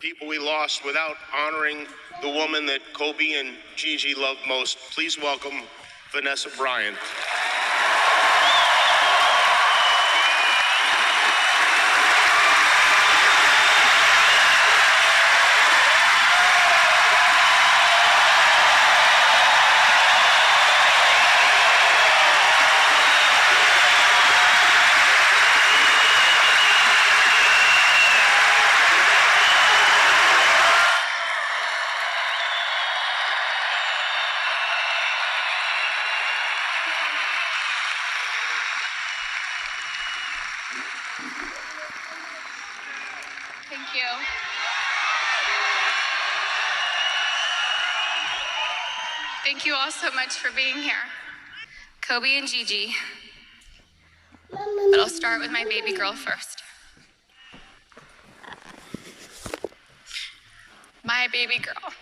people we lost without honoring the woman that Kobe and Gigi loved most. Please welcome Vanessa Bryant. Thank you. Thank you all so much for being here. Kobe and Gigi. But I'll start with my baby girl first. My baby girl.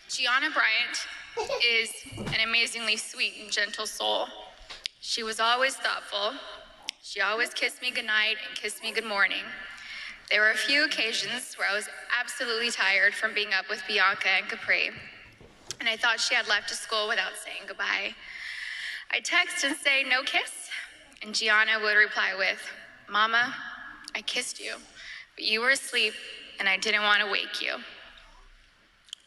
Gianna Bryant is an amazingly sweet and gentle soul. She was always thoughtful. She always kissed me goodnight and kissed me good morning. There were a few occasions where I was absolutely tired from being up with Bianca and Capri, and I thought she had left to school without saying goodbye. I'd text and say, "No kiss?" And Gianna would reply with, "Mama, I kissed you, but you were asleep and I didn't want to wake you."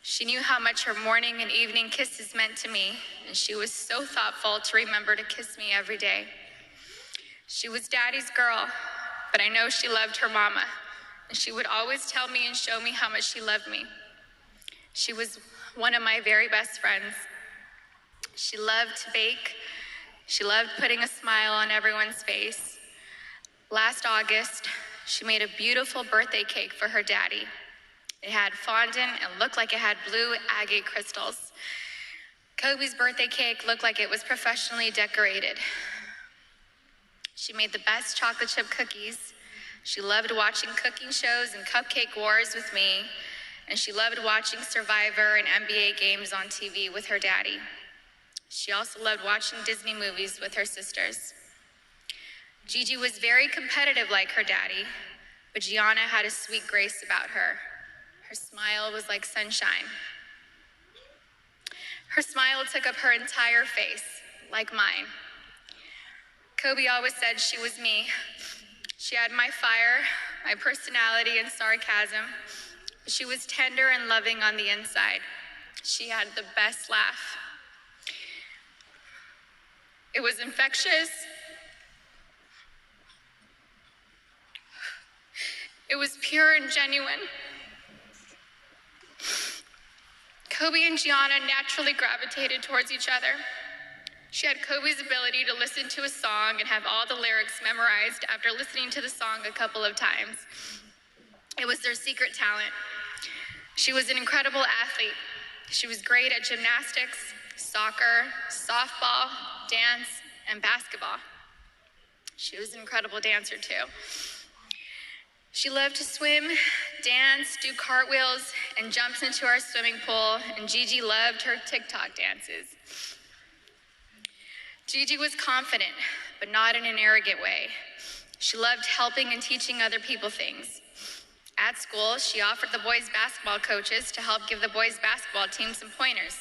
She knew how much her morning and evening kisses meant to me, and she was so thoughtful to remember to kiss me every day. She was Daddy's girl, but I know she loved her mama, and she would always tell me and show me how much she loved me. She was one of my very best friends. She loved to bake. She loved putting a smile on everyone's face. Last August, she made a beautiful birthday cake for her daddy. It had fondant and looked like it had blue agate crystals. Kobe's birthday cake looked like it was professionally decorated. She made the best chocolate chip cookies. She loved watching cooking shows and cupcake wars with me, and she loved watching Survivor and NBA games on TV with her daddy. She also loved watching Disney movies with her sisters. Gigi was very competitive like her daddy, but Gianna had a sweet grace about her. Her smile was like sunshine. Her smile took up her entire face, like mine. Kobe always said she was me. She had my fire, my personality and sarcasm. She was tender and loving on the inside. She had the best laugh. It was infectious. It was pure and genuine. Kobe and Gianna naturally gravitated towards each other. She had Kobe's ability to listen to a song and have all the lyrics memorized after listening to the song a couple of times. It was their secret talent. She was an incredible athlete. She was great at gymnastics, soccer, softball, dance, and basketball. She was an incredible dancer too. She loved to swim, dance, do cartwheels, and jumps into our swimming pool, and Gigi loved her TikTok dances. Gigi was confident, but not in an arrogant way. She loved helping and teaching other people things. At school, she offered the boys' basketball coaches to help give the boys' basketball team some pointers,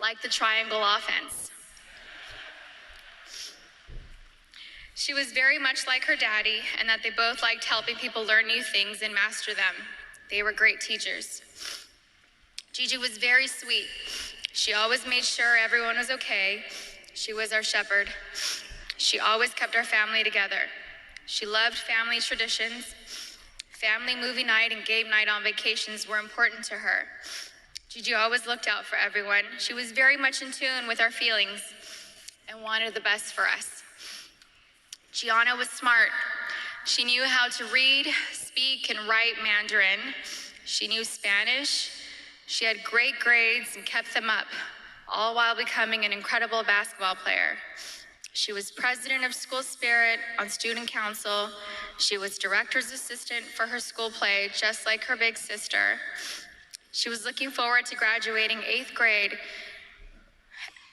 like the triangle offense. She was very much like her daddy, and that they both liked helping people learn new things and master them. They were great teachers. Gigi was very sweet. She always made sure everyone was okay. She was our shepherd. She always kept our family together. She loved family traditions. Family movie night and game night on vacations were important to her. Gigi always looked out for everyone. She was very much in tune with our feelings and wanted the best for us. Gianna was smart. She knew how to read, speak, and write Mandarin. She knew Spanish. She had great grades and kept them up, all while becoming an incredible basketball player. She was president of School Spirit on student council. She was director's assistant for her school play, just like her big sister. She was looking forward to graduating 8th grade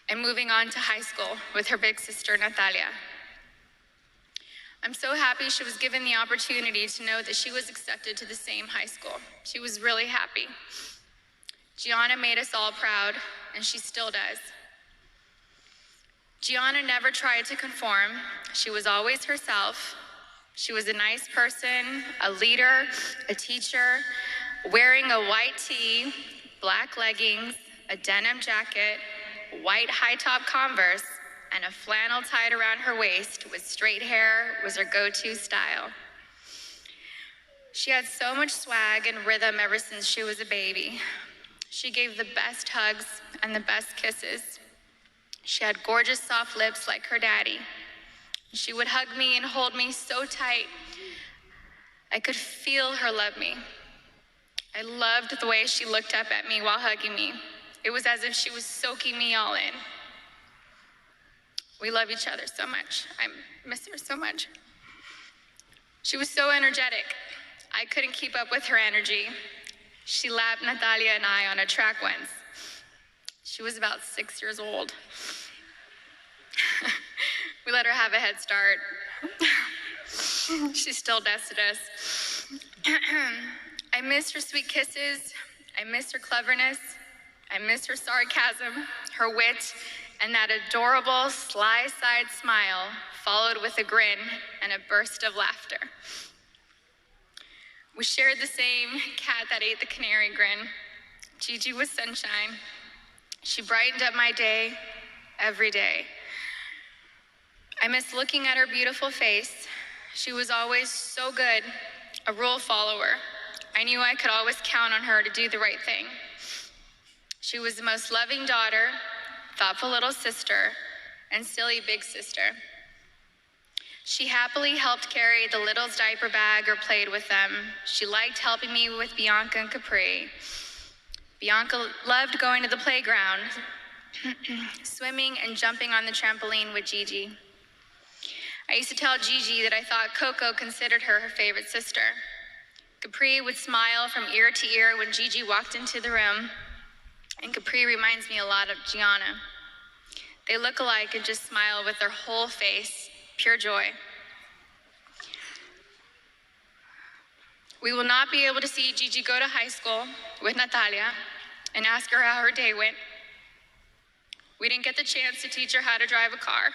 and moving on to high school with her big sister, Natalia. I'm so happy she was given the opportunity to know that she was accepted to the same high school. She was really happy. Gianna made us all proud, and she still does. Gianna never tried to conform. She was always herself. She was a nice person, a leader, a teacher, wearing a white tee, black leggings, a denim jacket, white high-top Converse, and a flannel tied around her waist with straight hair was her go-to style. She had so much swag and rhythm ever since she was a baby. She gave the best hugs and the best kisses. She had gorgeous soft lips like her daddy. She would hug me and hold me so tight. I could feel her love me. I loved the way she looked up at me while hugging me. It was as if she was soaking me all in. We love each other so much. I miss her so much. She was so energetic. I couldn't keep up with her energy. She lapped Natalia and I on a track once. She was about 6 years old. We let her have a head start. She still dusted us. I miss her sweet kisses. I miss her cleverness. I miss her sarcasm, her wit, and that adorable sly-side smile followed with a grin and a burst of laughter. We shared the same cat that ate the canary grin. Gigi was sunshine. She brightened up my day every day. I miss looking at her beautiful face. She was always so good, a rule follower. I knew I could always count on her to do the right thing. She was the most loving daughter, thoughtful little sister, and silly big sister. She happily helped carry the littles' diaper bag or played with them. She liked helping me with Bianca and Capri. Bianca loved going to the playground, swimming and jumping on the trampoline with Gigi. I used to tell Gigi that I thought Coco considered her her favorite sister. Capri would smile from ear to ear when Gigi walked into the room, and Capri reminds me a lot of Gianna. They look alike and just smile with their whole face, pure joy. We will not be able to see Gigi go to high school with Natalia and ask her how her day went. We didn't get the chance to teach her how to drive a car.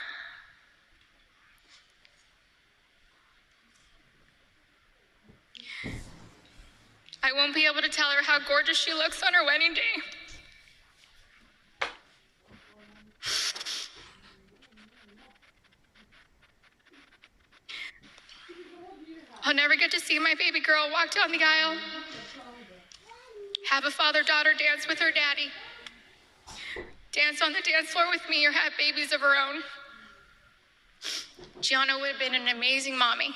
I won't be able to tell her how gorgeous she looks on her wedding day. I'll never get to see my baby girl walk down the aisle, have a father-daughter dance with her daddy, dance on the dance floor with me, or have babies of her own. Gianna would have been an amazing mommy.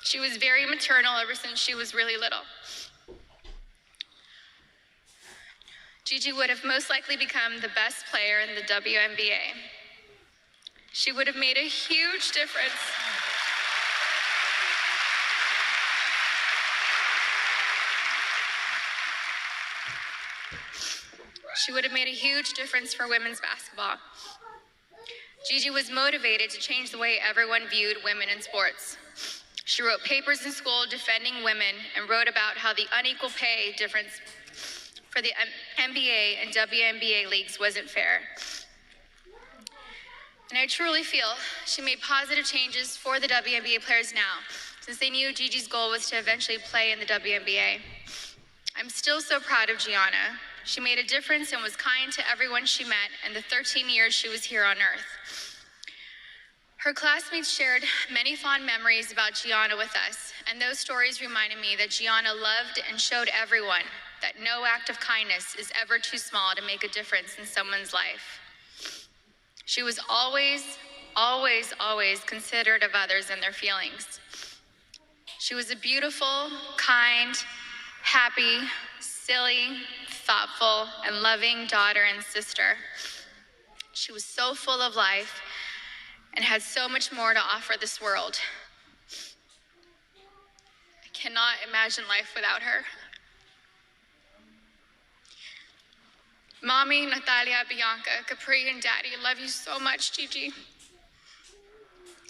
She was very maternal ever since she was really little. Gigi would have most likely become the best player in the WNBA. She would have made a huge difference. She would have made a huge difference for women's basketball. Gigi was motivated to change the way everyone viewed women in sports. She wrote papers in school defending women and wrote about how the unequal pay difference for the NBA and WNBA leagues wasn't fair. And I truly feel she made positive changes for the WNBA players now, since they knew Gigi's goal was to eventually play in the WNBA. I'm still so proud of Gianna. She made a difference and was kind to everyone she met in the 13 years she was here on Earth. Her classmates shared many fond memories about Gianna with us, and those stories reminded me that Gianna loved and showed everyone that no act of kindness is ever too small to make a difference in someone's life. She was always, always, always considerate of others and their feelings. She was a beautiful, kind, happy, silly, thoughtful, and loving daughter and sister. She was so full of life, and had so much more to offer this world. I cannot imagine life without her. Mommy, Natalia, Bianca, Capri, and Daddy love you so much, Gigi.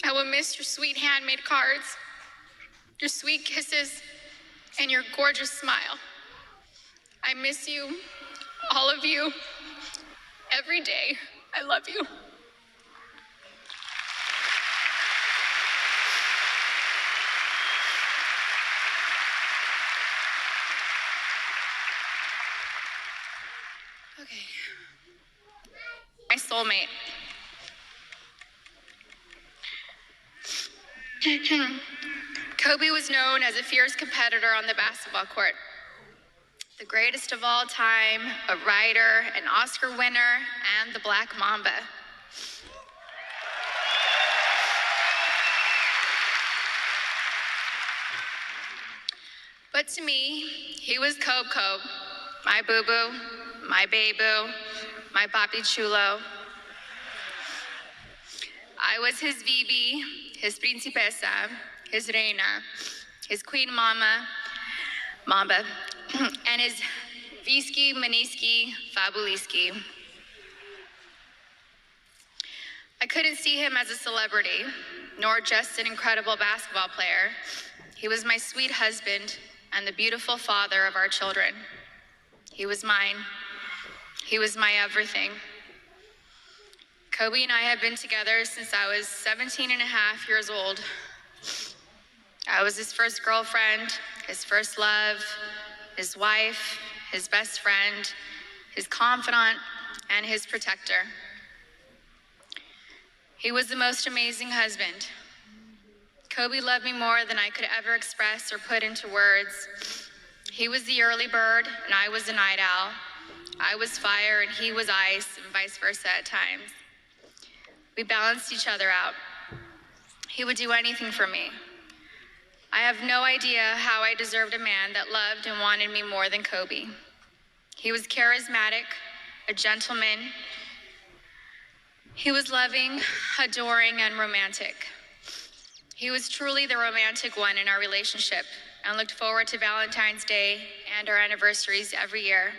I will miss your sweet handmade cards, your sweet kisses, and your gorgeous smile. I miss you, all of you, every day. I love you. Okay. My soulmate. Kobe was known as a fierce competitor on the basketball court. The greatest of all time, a writer, an Oscar winner, and the Black Mamba. But to me, he was Kobe, my boo-boo, my baby, my papi chulo. I was his Vivi, his principesa, his reina, his queen mama, mamba, and his Visky, Maniski, Fabuliski. I couldn't see him as a celebrity, nor just an incredible basketball player. He was my sweet husband and the beautiful father of our children. He was mine. He was my everything. Kobe and I have been together since I was 17 and a half years old. I was his first girlfriend, his first love, his wife, his best friend, his confidant, and his protector. He was the most amazing husband. Kobe loved me more than I could ever express or put into words. He was the early bird, and I was the night owl. I was fire, and he was ice, and vice versa at times. We balanced each other out. He would do anything for me. I have no idea how I deserved a man that loved and wanted me more than Kobe. He was charismatic, a gentleman. He was loving, adoring, and romantic. He was truly the romantic one in our relationship and looked forward to Valentine's Day and our anniversaries every year.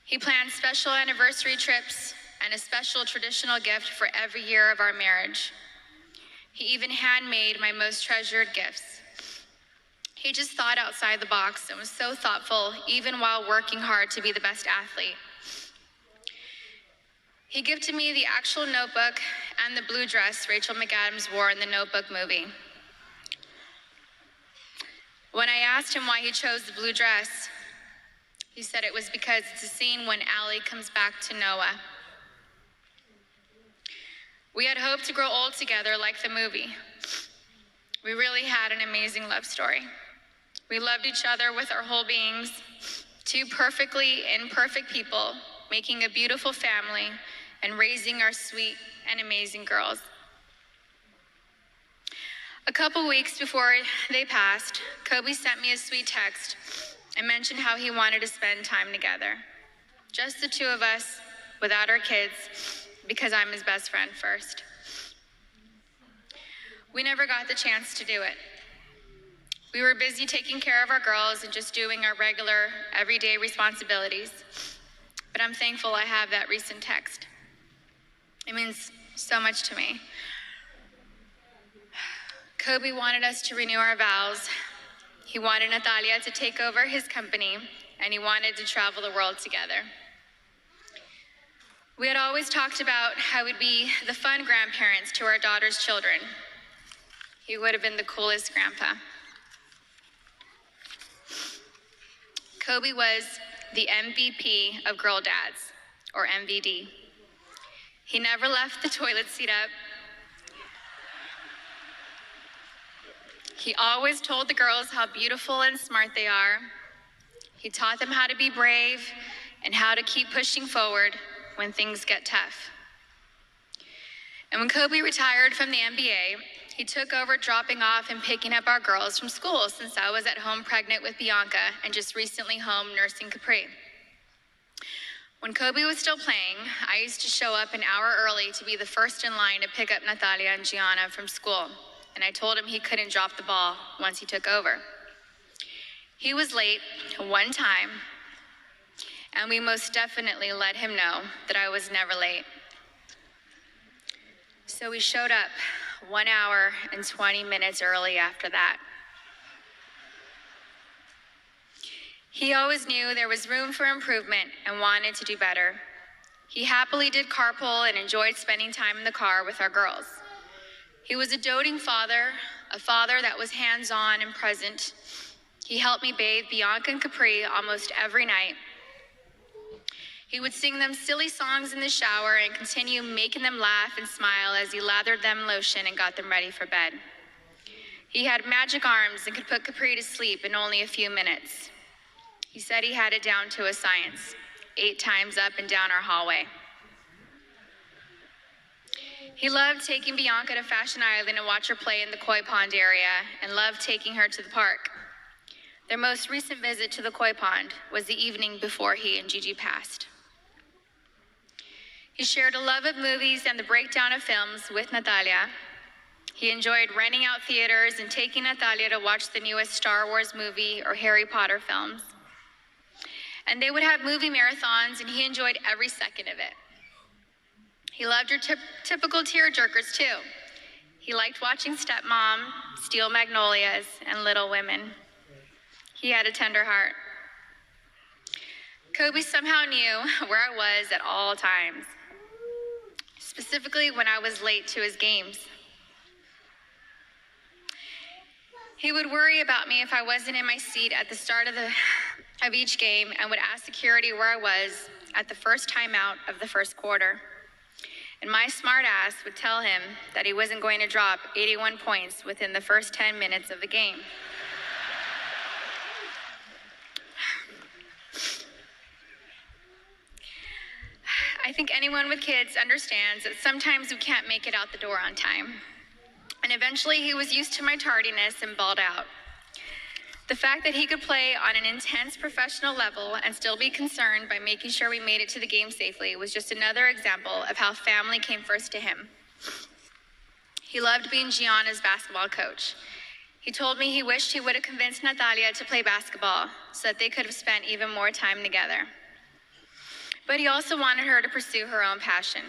He planned special anniversary trips and a special traditional gift for every year of our marriage. He even handmade my most treasured gifts. He just thought outside the box and was so thoughtful, even while working hard to be the best athlete. He gifted me the actual notebook and the blue dress Rachel McAdams wore in the Notebook movie. When I asked him why he chose the blue dress, he said it was because it's a scene when Allie comes back to Noah. We had hoped to grow old together like the movie. We really had an amazing love story. We loved each other with our whole beings, two perfectly imperfect people, making a beautiful family and raising our sweet and amazing girls. A couple weeks before they passed, Kobe sent me a sweet text and mentioned how he wanted to spend time together. Just the two of us, without our kids, because I'm his best friend first. We never got the chance to do it. We were busy taking care of our girls and just doing our regular, everyday responsibilities. But I'm thankful I have that recent text. It means so much to me. Kobe wanted us to renew our vows. He wanted Natalia to take over his company, and he wanted to travel the world together. We had always talked about how we'd be the fun grandparents to our daughter's children. He would have been the coolest grandpa. Kobe was the MVP of Girl Dads, or MVD. He never left the toilet seat up. He always told the girls how beautiful and smart they are. He taught them how to be brave and how to keep pushing forward when things get tough. And when Kobe retired from the NBA, he took over dropping off and picking up our girls from school since I was at home pregnant with Bianca and just recently home nursing Capri. When Kobe was still playing, I used to show up an hour early to be the first in line to pick up Natalia and Gianna from school, and I told him he couldn't drop the ball once he took over. He was late one time, and we most definitely let him know that I was never late. So we showed up 1 hour and 20 minutes early after that. He always knew there was room for improvement and wanted to do better. He happily did carpool and enjoyed spending time in the car with our girls. He was a doting father, a father that was hands-on and present. He helped me bathe Bianca and Capri almost every night. He would sing them silly songs in the shower and continue making them laugh and smile as he lathered them in lotion and got them ready for bed. He had magic arms and could put Capri to sleep in only a few minutes. He said he had it down to a science, 8 times up and down our hallway. He loved taking Bianca to Fashion Island and watch her play in the koi pond area, and loved taking her to the park. Their most recent visit to the koi pond was the evening before he and Gigi passed. He shared a love of movies and the breakdown of films with Natalia. He enjoyed renting out theaters and taking Natalia to watch the newest Star Wars movie or Harry Potter films. And they would have movie marathons, and he enjoyed every second of it. He loved your typical tearjerkers too. He liked watching Stepmom, Steel Magnolias, and Little Women. He had a tender heart. Kobe somehow knew where I was at all times, specifically when I was late to his games. He would worry about me if I wasn't in my seat at the start of each game, and would ask security where I was at the first timeout of the first quarter. And my smart ass would tell him that he wasn't going to drop 81 points within the first 10 minutes of the game. I think anyone with kids understands that sometimes we can't make it out the door on time. And eventually he was used to my tardiness and balled out. The fact that he could play on an intense professional level and still be concerned by making sure we made it to the game safely was just another example of how family came first to him. He loved being Gianna's basketball coach. He told me he wished he would have convinced Natalia to play basketball so that they could have spent even more time together. But he also wanted her to pursue her own passion.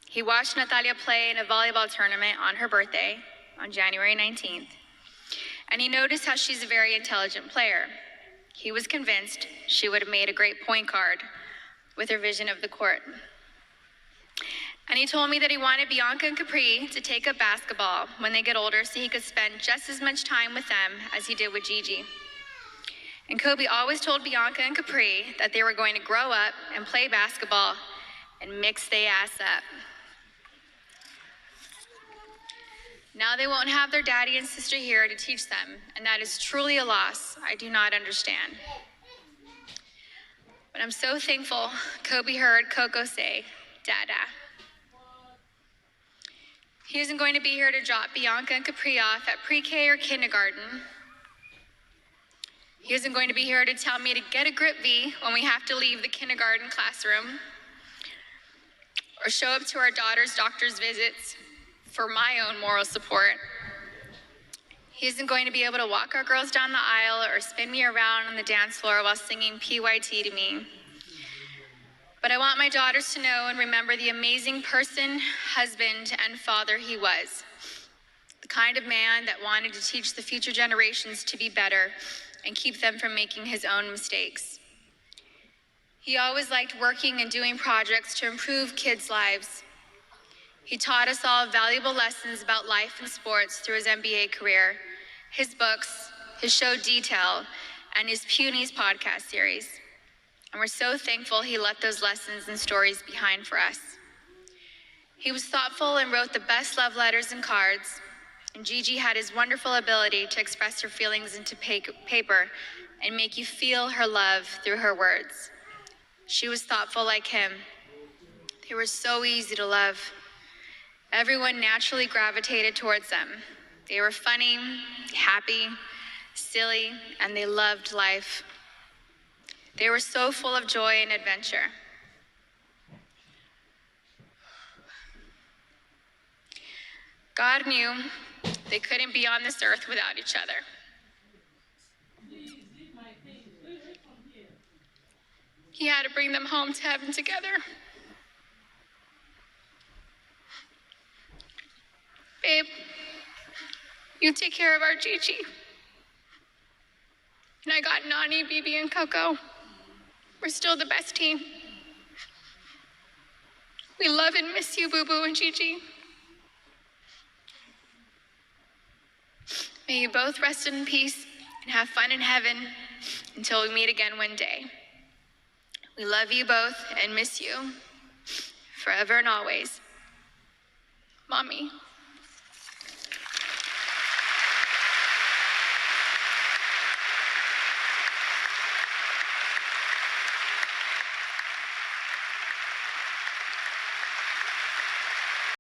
He watched Natalia play in a volleyball tournament on her birthday on January 19th. And he noticed how she's a very intelligent player. He was convinced she would have made a great point guard with her vision of the court. And he told me that he wanted Bianca and Capri to take up basketball when they get older so he could spend just as much time with them as he did with Gigi. And Kobe always told Bianca and Capri that they were going to grow up and play basketball and mix their ass up. Now they won't have their daddy and sister here to teach them, and that is truly a loss I do not understand. But I'm so thankful Kobe heard Coco say, Dada. He isn't going to be here to drop Bianca and Capri off at pre-K or kindergarten. He isn't going to be here to tell me to get a grip V when we have to leave the kindergarten classroom, or show up to our daughter's doctor's visits for my own moral support. He isn't going to be able to walk our girls down the aisle or spin me around on the dance floor while singing PYT to me. But I want my daughters to know and remember the amazing person, husband, and father he was. The kind of man that wanted to teach the future generations to be better and keep them from making his own mistakes. He always liked working and doing projects to improve kids' lives. He taught us all valuable lessons about life and sports through his MBA career, his books, his show Detail, and his Punies podcast series. And we're so thankful he left those lessons and stories behind for us. He was thoughtful and wrote the best love letters and cards, and Gigi had his wonderful ability to express her feelings into paper and make you feel her love through her words. She was thoughtful like him. They were so easy to love. Everyone naturally gravitated towards them. They were funny, happy, silly, and they loved life. They were so full of joy and adventure. God knew they couldn't be on this earth without each other. He had to bring them home to heaven together. Babe, you take care of our Gigi. And I got Nani, Bibi, and Coco. We're still the best team. We love and miss you, Boo Boo and Gigi. May you both rest in peace and have fun in heaven until we meet again one day. We love you both and miss you forever and always. Mommy.